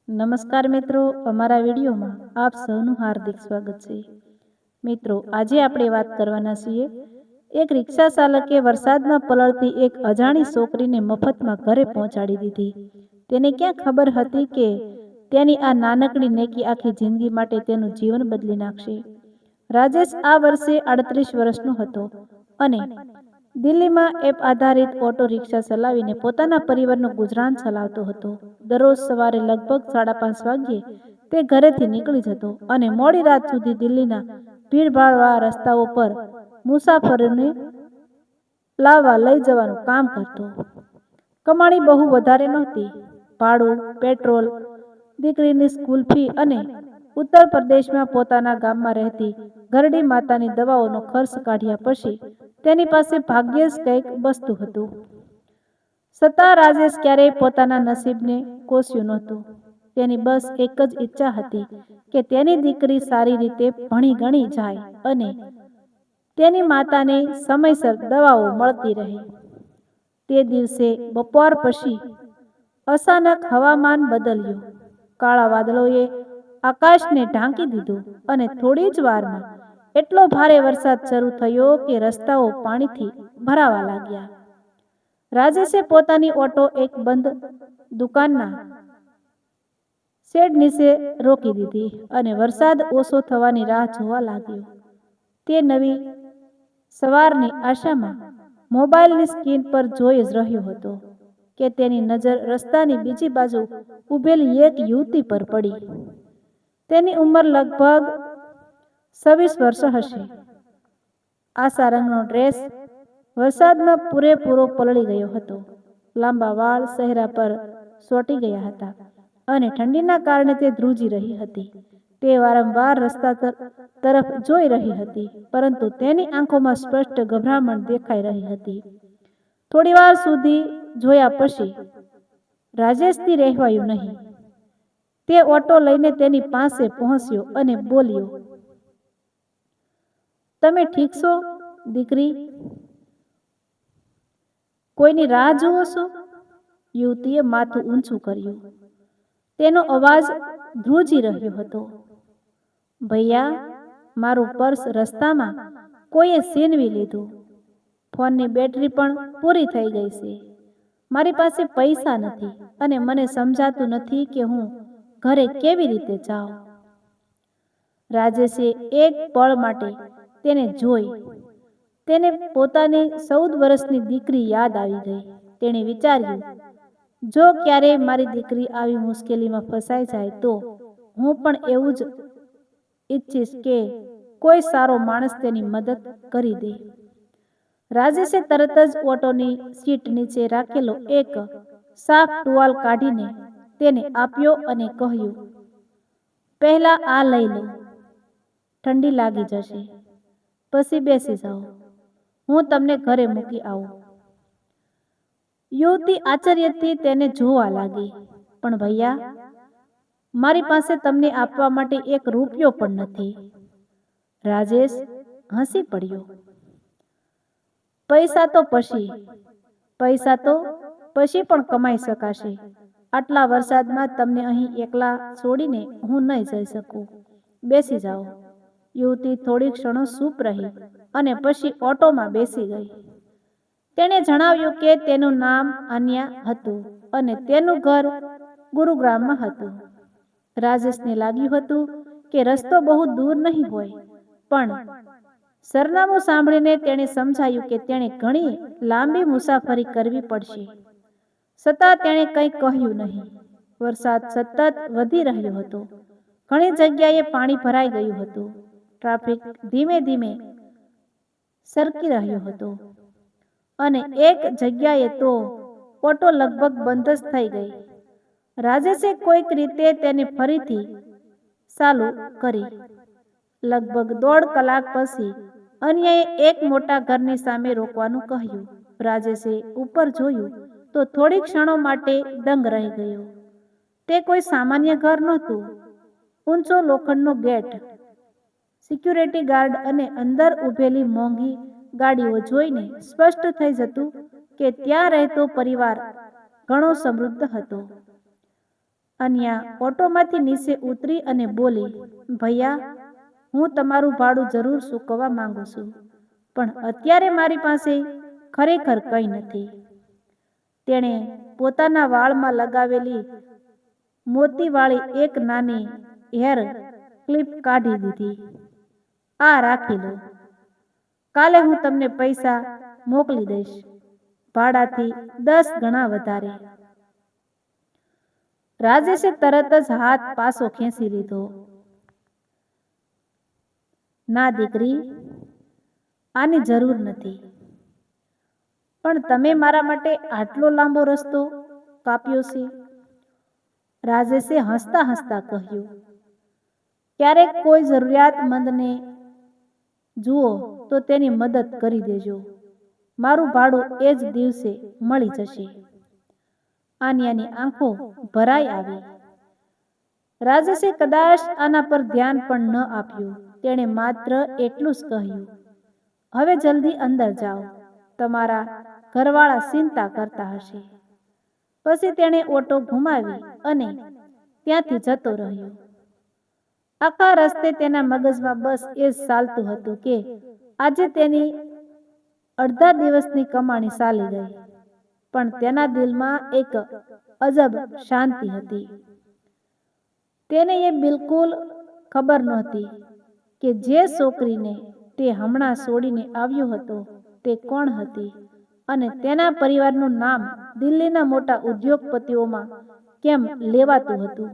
નમસ્કાર મિત્રો, અમારા વિડીયોમાં આપ સૌનું હાર્દિક સ્વાગત છે. મિત્રો, આજે આપણે વાત કરવાના છીએ એક રિક્ષા ચાલકે વરસાદમાં પલળતી એક અજાણી છોકરીને મફતમાં ઘરે પહોંચાડી દીધી. તેને ક્યાં ખબર હતી કે તેની આ નાનકડી નેકી આખી જિંદગી માટે તેનું જીવન બદલી નાખશે. રાજેશ આ વર્ષે 38 વર્ષનો હતો અને દિલ્હીમાં એપ આધારિત ઓટો રિક્ષા ચલાવીને પોતાના પરિવારનું ગુજરાન ચલાવતો હતો. દરરોજ સવારે લગભગ 5:30 વાગ્યે તે ઘરેથી નીકળી જતો અને મોડી રાત સુધી દિલ્હીના ભીડભાડવાળા રસ્તાઓ પર મુસાફરોને લાવવા લઈ જવાનું કામ કરતો. કમાણી બહુ વધારે નહોતી. ભાડું, પેટ્રોલ, દીકરીની સ્કૂલ ફી અને ઉત્તર પ્રદેશમાં પોતાના ગામમાં રહેતી ઘરડી માતાની દવાઓનો ખર્ચ કાઢ્યા પછી તેની પાસે ભાગ્યે જ કંઈક બચતું હતું. છતાં રાજેશ ક્યારેય પોતાના નસીબને કોસ્યું નહોતું. તેની બસ એક જ ઈચ્છા હતી કે તેની દીકરી સારી રીતે ભણી ગણી જાય અને તેની માતાને સમયસર દવાઓ મળતી રહે. તે દિવસે બપોર પછી અચાનક હવામાન બદલ્યું. કાળા વાદળોએ આકાશને ઢાંકી દીધું અને થોડી જ વારમાં એટલો ભારે વરસાદ શરૂ થયો કે રસ્તાઓ પાણીથી ભરાવા લાગ્યા. રાજેશે પોતાની ઓટો એક બંધ દુકાનના શેડ નીચે રોકી દીધી અને વરસાદ ઓછો થવાની રાહ જોવા લાગ્યો. તે નવી સવારની આશામાં મોબાઈલની સ્ક્રીન પર જોઈ જ રહ્યો હતો કે તેની નજર રસ્તાની બીજી બાજુ ઊભેલી એક યુવતી પર પડી. તેની ઉંમર લગભગ 26 વર્ષ હશે. આશા રંગનો ડ્રેસ વરસાદમાં પૂરેપૂરો પલળી ગયો હતો. લાંબા વાળ ચહેરા પર ચોંટી ગયા હતા અને ઠંડીના કારણે તે ધ્રુજી રહી હતી. તે વારંવાર રસ્તા તરફ જોઈ રહી હતી, પરંતુ તેની આંખોમાં સ્પષ્ટ ગભરામણ દેખાઈ રહી હતી. થોડીવાર સુધી જોયા પછી રાજેશથી રહેવાયું નહીં. તે ઓટો લઈને તેની પાસે પહોંચ્યો અને બોલ્યો, "તમે ઠીક છો, દીકરી? કોઈની રાહ જુઓ છો?" યુવતીએ માથું ઊંચું કર્યું. તેનો અવાજ ધ્રુજી રહ્યો હતો. "ભૈયા, મારું પર્સ રસ્તામાં કોઈએ છીનવી લીધું. ફોનની બેટરી પણ પૂરી થઈ ગઈ છે. મારી પાસે પૈસા નથી અને મને સમજાતું નથી કે હું ઘરે કેવી રીતે જાઉં." રાજેશે એક પળ માટે તેને જોઈ. તેને પોતાની 14 વર્ષની દીકરી યાદ આવી ગઈ. તેણે વિચાર્યું, જો ક્યારેય મારી દીકરી આવી મુશ્કેલીમાં ફસાઈ જાય તો હું પણ એવું જ ઈચ્છીશ કે કોઈ સારો માણસ તેની મદદ કરી દે. રાજેશે તરત જ ઓટોની સીટ નીચે રાખેલો એક સાફ ટુવાલ કાઢીને તેને આપ્યો અને કહ્યું, "પહેલા આ લઈ લો. ઠંડી લાગી જશે. પછી બેસી જાઓ. હું તમને ઘરે મૂકી આવું." યુવતી આશ્ચર્યથી તેને જોવા લાગી. "પણ ભૈયા, મારી પાસે તમને આપવા માટે એક રૂપિયો પણ નથી." રાજેશ હસી પડ્યો. પૈસા તો પછી પણ કમાઈ શકાશે. આટલા વરસાદમાં તમને અહીં એકલા છોડીને હું નહીં જઈ શકું. બેસી જાઓ." યુવતી થોડી ક્ષણો ચૂપ રહી અને પછી ઓટોમાં બેસી ગઈ. તેણે જણાવ્યું કે તેનું નામ આન્યા હતું અને તેનું ઘર ગુરુગ્રામમાં હતું. રાજેશને લાગ્યું હતું કે રસ્તો બહુ દૂર નહીં હોય, પણ સરનામું સાંભળીને તેણે સમજાયું કે તેણે ઘણી લાંબી મુસાફરી કરવી પડશે. છતાં તેણે કંઈ કહ્યું નહીં. વરસાદ સતત વધી રહ્યો હતો. ઘણી જગ્યાએ પાણી ભરાઈ ગયું હતું. ટ્રાફિક ધીમે ધીમે સરકી રહ્યો હતો અને એક જગ્યાએ તો ઓટો લગભગ બંધ જ થઈ ગઈ. રાજેશે કોઈક રીતે તેને ફરીથી ચાલુ કરી. લગભગ 1.5 કલાક પછી અન્યાએ એક મોટા ઘરની સામે રોકવાનું કહ્યું. રાજેશે ઉપર જોયું તો થોડી ક્ષણો માટે દંગ રહી ગયો. તે કોઈ સામાન્ય ઘર નહોતું. ઊંચો લોખંડનો ગેટ, સિક્યુરિટી ગાર્ડ અને અંદર ઊભેલી મોંઘી ગાડીઓ જોઈને સ્પષ્ટ થઈ જતું કે ત્યાં રહેતો પરિવાર ઘણો સમૃદ્ધ હતો. અન્યા ઓટોમાંથી નીચે ઉતરી અને બોલી, ભૈયા, હું તમારું ભાડું જરૂર ચૂકવવા માંગુ છું, પણ અત્યારે મારી પાસે ખરેખર કંઈ નથી. તેણે પોતાના વાળમાં લગાવેલી મોતીવાળી એક નાની હેર ક્લિપ કાઢી દીધી. આ રાખી લો. કાલે હું તમને પૈસા મોકલી દઈશ, ભાડાથી 10 ગણા વધારે. રાજેશે તરત જ હાથ પાછો ખેંચી લીધો. ના દીકરી, આની જરૂર નથી. પણ તમે મારા માટે આટલો લાંબો રસ્તો કાપ્યો છે. રાજેશે હસતા હસતા કહ્યું, ક્યારેક કોઈ જરૂરિયાતમંદને જુઓ તો તેની મદદ કરી દેજો. મારું ભાડું એ જ દિવસે મળી જશે. આન્યાની આંખો ભરાઈ આવી. રાજેશે કદાચ આના પર ધ્યાન પણ ન આપ્યું. તેણે માત્ર એટલું જ કહ્યું, હવે જલ્દી અંદર જાઓ, તમારા ઘરવાળા ચિંતા કરતા હશે. પછી તેણે ઓટો ઘુમાવી અને ત્યાંથી જતો રહ્યો. આખા રસ્તે તેના મગજમાં બસ એ જ ચાલતું હતું કે આજે તેની અડધા દિવસની કમાણી ચાલી ગઈ. પણ તેના દિલમાં એક અજબ શાંતિ હતી. તેને એ બિલકુલ ખબર નહોતી કે જે છોકરીને તે હમણાં છોડીને આવ્યો હતો તે કોણ હતી અને તેના પરિવારનું નામ દિલ્હીના મોટા ઉદ્યોગપતિઓમાં કેમ લેવાતું હતું.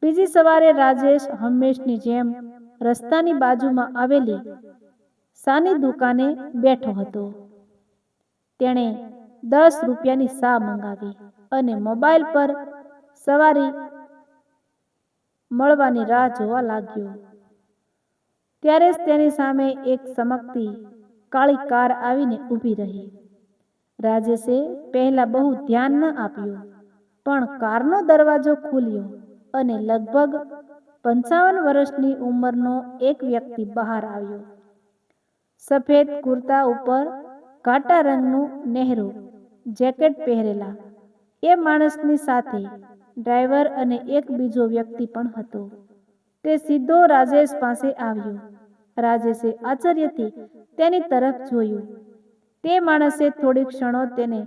બીજી સવારે રાજેશ હંમેશની જેમ રસ્તાની બાજુમાં આવેલી ચાની દુકાને બેઠો હતો. તેણે 10 રૂપિયાની ચા મંગાવી અને મોબાઈલ પર સવારી મળવાની રાહ જોવા લાગ્યો. ત્યારે જ તેની સામે એક ચમકતી કાળી કાર આવીને ઊભી રહી. રાજેશે પહેલા બહુ ધ્યાન ન આપ્યું, પણ કારનો દરવાજો ખુલ્યો અને લગભગ 55 વર્ષની ઉંમરનો એક વ્યક્તિ બહાર આવ્યો. સફેદ કુર્તા ઉપર ઘાટા રંગનું નહેરુ જેકેટ પહેરેલા એ માણસની સાથે ડ્રાઈવર અને એક બીજો વ્યક્તિ પણ હતો. તે સીધો રાજેશ પાસે આવ્યો. રાજેશે આશ્ચર્યથી તેની તરફ જોયું. તે માણસે થોડી ક્ષણો તેને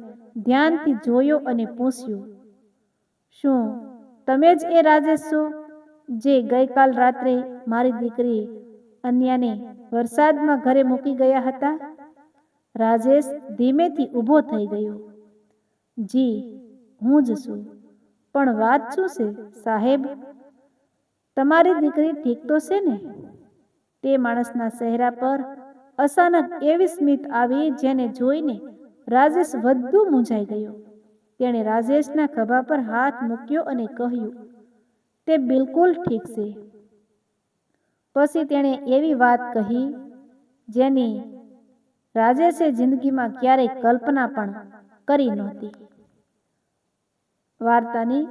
ધ્યાનથી જોયો અને પૂછ્યું, શું તમે જ એ રાજેશ છો જે ગઈકાલ રાત્રે મારી દીકરી અન્યાને વરસાદમાં ઘરે મૂકી ગયા હતા? રાજેશ ધીમેથી ઊભો થઈ ગયો. જી, હું જ છું. પણ વાત શું છે સાહેબ? તમારી દીકરી ઠીક તો છે ને? તે માણસના ચહેરા પર અચાનક એવી સ્મિત આવી જેને જોઈને રાજેશ વધુ મૂંઝાઈ ગયો. તેણે રાજેશના ખભા પર હાથ મૂક્યો અને કહ્યું, તે બિલકુલ ઠીક છે. પછી તેણે એવી વાત કહી જેની રાજેશે જિંદગીમાં ક્યારેય કલ્પના પણ કરી નહોતી. વાર્તાની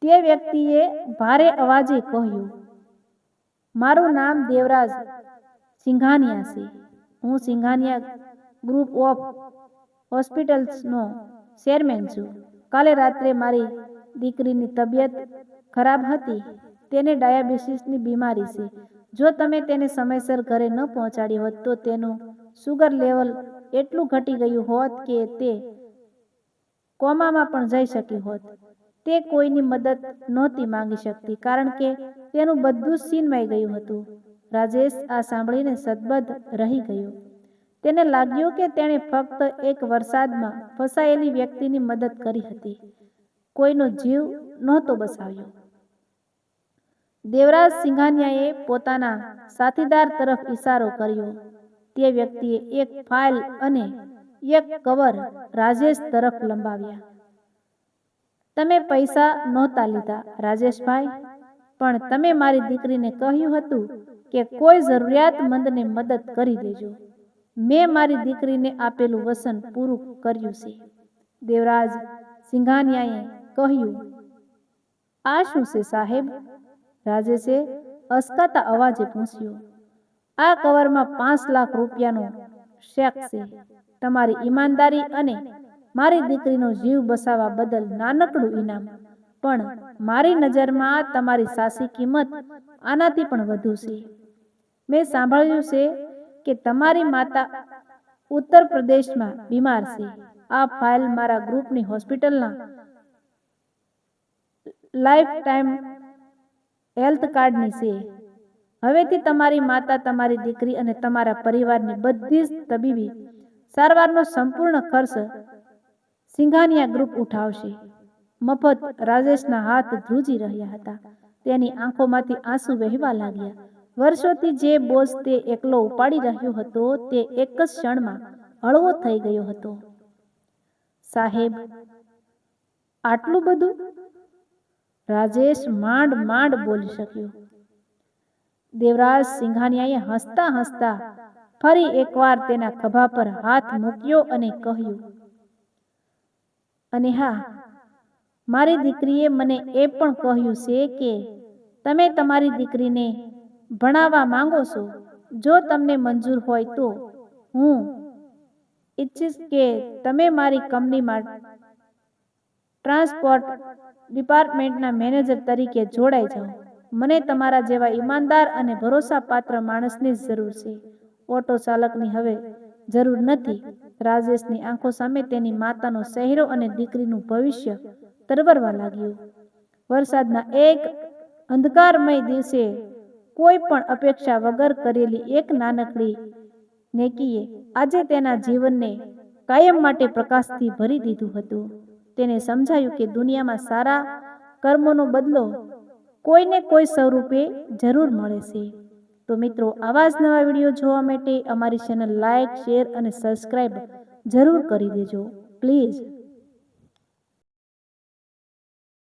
તે વ્યક્તિએ ભારે અવાજે કહ્યું, મારું નામ દેવરાજ સિંઘાનિયા છે. હું સિંઘાનિયા ગ્રુપ ઓફ હોસ્પિટલ્સનો ચેરમેન છું. કાલે રાત્રે મારી દીકરીની તબિયત ખરાબ હતી. તેને ડાયાબિટીસની બીમારી છે. જો તમે તેને સમયસર ઘરે ન પહોંચાડી હોત તો તેનું સુગર લેવલ એટલું ઘટી ગયું હોત કે તે કોમામાં પણ જઈ શકી હોત. તે કોઈની મદદ નહોતી માંગી શકતી કારણ કે તેનું બધું છીનવાઈ ગયું હતું. રાજેશ આ સાંભળીને સતબદ્ધ રહી ગયો. તેને લાગ્યું કે તેણે ફક્ત એક વરસાદમાં ફસાયેલી વ્યક્તિની મદદ કરી હતી, કોઈનો જીવ નહોતો બચાવ્યો. દેવરાજ સિંઘાનિયાએ પોતાના સાથીદાર તરફ ઇશારો કર્યો. તે વ્યક્તિએ એક ફાઇલ અને એક કવર રાજેશ તરફ લંબાવ્યા. તમે પૈસા નહોતા લીધા રાજેશભાઈ, પણ તમે મારી દીકરીને કહ્યું હતું કે કોઈ જરૂરિયાતમંદને મદદ કરી દેજો. મેં મારી દીકરીને આપેલું વચન પૂરું કર્યું છે. દેવરાજ સિંઘાનિયાએ કહ્યું. આ શું છે સાહેબ? રાજેશે અસકાતા અવાજે પૂછ્યું. આ કવરમાં 5 લાખ રૂપિયાનો ચેક છે. તમારી ઈમાનદારી અને મારી દીકરીનો જીવ બસાવવા બદલ નાનકડું ઇનામ, પણ મારી નજરમાં તમારી સાચી કિંમત આનાથી પણ વધુ છે. મેં સાંભળ્યું છે કે તમારી માતા ઉત્તર પ્રદેશમાં બીમાર છે. આ ફાઇલ મારા ગ્રુપની હોસ્પિટલના લાઈફ ટાઈમ હેલ્થ કાર્ડની છે. હવેથી તમારી માતા તમારી દીકરી અને તમારા પરિવારની બધી જ તબીબી સારવારનો સંપૂર્ણ ખર્ચ સિંઘાનિયા ગ્રુપ ઉઠાવશે. મફત. રાજેશના હાથ ધ્રુજી રહ્યા હતા. તેની આંખોમાંથી આંસુ વહેવા લાગ્યા. વર્ષોથી જે બોજ તે એકલો ઉપાડી રહ્યો હતો તે એક જ ક્ષણમાં હળવો થઈ ગયો હતો. સાહેબ, આટલું બધું? રાજેશ માંડ માંડ બોલી શક્યો. દેવરાજ સિંઘાનિયાએ હસતા હસતા ફરી એકવાર તેના ખભા પર હાથ મૂક્યો અને કહ્યું, અને હા, મારી દીકરીએ મને એ પણ કહ્યું છે કે તમે તમારી દીકરીને ભણાવવા માંગો છો. જો તમને મંજૂર હોય તો હું ઈચ્છીશ કે તમે મારી કંપનીમાં ટ્રાન્સપોર્ટ ડિપાર્ટમેન્ટના મેનેજર તરીકે જોડાઈ જાઓ. મને તમારા જેવા ઈમાનદાર અને ભરોસાપાત્ર માણસની જ જરૂર છે. ઓટો ચાલકની હવે જરૂર નથી. રાજેશની આંખો સામે તેની માતાનો ચહેરો અને દીકરીનું ભવિષ્ય તરવરવા લાગ્યું. વરસાદના એક અંધકારમય દિવસે કોઈ પણ અપેક્ષા વગર કરેલી એક નાનકડી નેકીએ આજે તેના જીવનને કાયમ માટે પ્રકાશથી ભરી દીધું હતું. તેને સમજાયું કે દુનિયામાં સારા કર્મોનો બદલો કોઈને કોઈ સ્વરૂપે જરૂર મળે છે. તો મિત્રો, આવા જ નવા વિડીયો જોવા માટે અમારી ચેનલ લાઇક, શેર અને સબસ્ક્રાઈબ જરૂર કરી દેજો પ્લીઝ.